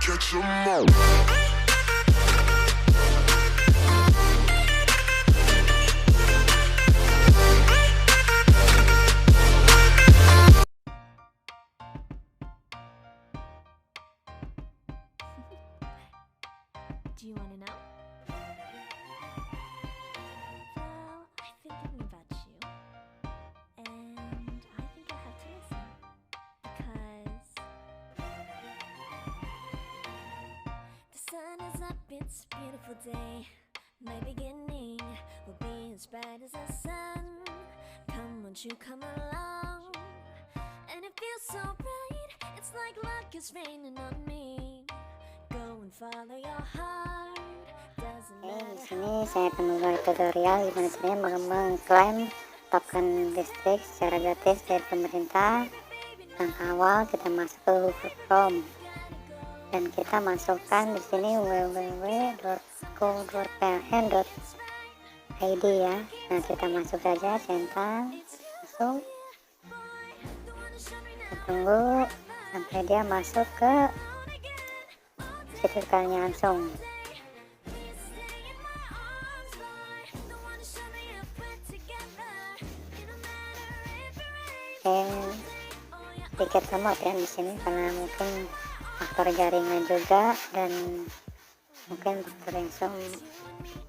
Do you want to know? Well, I've been thinking about you, and I think you'll have to listen, because the sun is up, it's a beautiful day. My beginning will be as bright as the sun. Come, won't you come along? And it feels so bright, it's like luck is raining on me. Go and follow your heart. Doesn't matter. Di sini saya akan membuat tutorial gimana caranya mengklaim token listrik secara gratis dari pemerintah. Langkah awal kita masuk ke Google Chrome dan kita masukkan di sini www.co.pln.id ya. Nah, kita masuk saja, centang, masuk. Kita tunggu sampai dia masuk ke situs kalian langsung. Sedikit lemot ya di sini karena mungkin faktor jaringan juga, dan mungkin faktor yang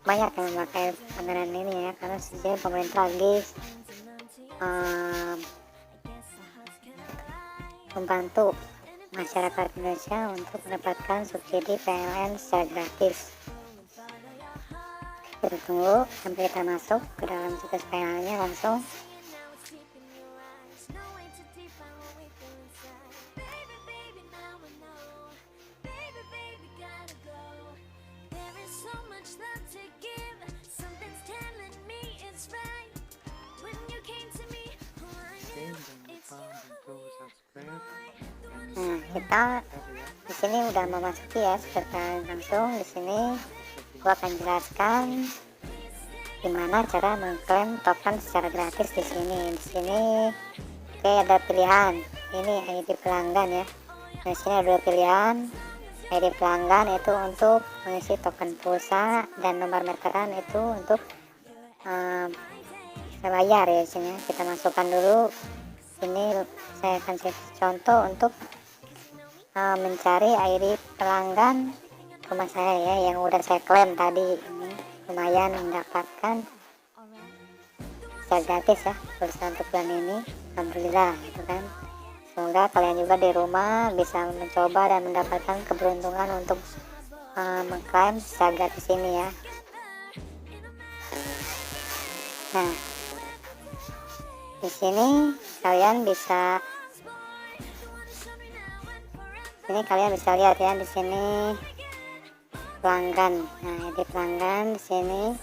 banyak yang memakai penggunaan ini ya, karena sejauh pemerintah lagi membantu masyarakat Indonesia untuk mendapatkan subsidi PLN secara gratis. Kita tunggu sampai kita masuk ke dalam situs PLN-nya langsung. Nah, kita di sini udah memasuki ya sekarang langsung. Di sini gua akan jelaskan gimana cara mengklaim token secara gratis di sini. Di sini oke, ada pilihan. Ini ID pelanggan ya. Di sini ada dua pilihan. ID pelanggan itu untuk mengisi token pulsa, dan nomor meteran itu untuk bayar ya. Di sini kita masukkan dulu. Ini saya akan contoh untuk mencari ID pelanggan rumah saya ya, yang udah saya klaim tadi. Ini lumayan mendapatkan secara gratis ya pulsa untuk bulan ini, alhamdulillah gitu kan. Semoga kalian juga di rumah bisa mencoba dan mendapatkan keberuntungan untuk mengklaim secara gratis ini ya. Nah, di sini kalian bisa lihat ya, di sini pelanggan. Nah, di pelanggan di sini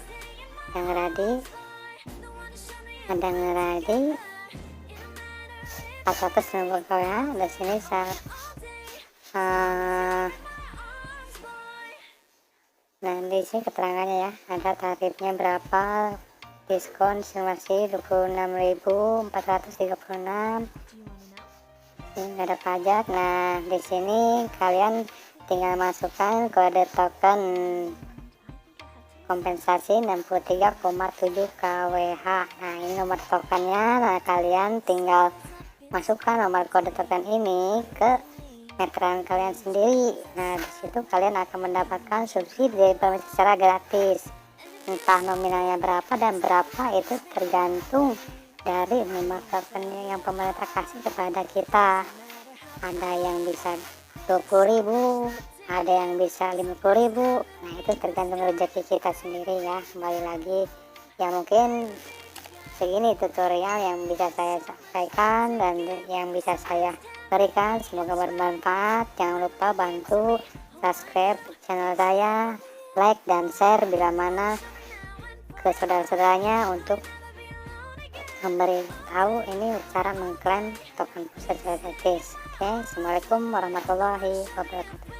yang ngeradi, ada ngeradi atau nomor ya. Di sini nah di sini keterangannya ya, ada tarifnya berapa, diskon masih 26.436. Ini nggak ada pajak. Nah, di sini kalian tinggal masukkan kode token kompensasi 63,7 kWh. Nah, ini nomor tokennya. Nah, kalian tinggal masukkan nomor kode token ini ke meteran kalian sendiri. Nah, di situ kalian akan mendapatkan subsidi dari pemerintah secara gratis. Entah nominalnya berapa dan berapa itu tergantung dari nomor token yang pemerintah kasih kepada kita. Ada yang bisa 20.000, ada yang bisa 50.000. Nah, itu tergantung rezeki kita sendiri ya. Kembali lagi ya, mungkin segini tutorial yang bisa saya sampaikan dan yang bisa saya berikan. Semoga bermanfaat. Jangan lupa bantu subscribe channel saya, like dan share bila mana ke saudara-saudaranya untuk memberi tahu ini cara mengklaim token pulsa gratis. Oke, assalamualaikum warahmatullahi wabarakatuh.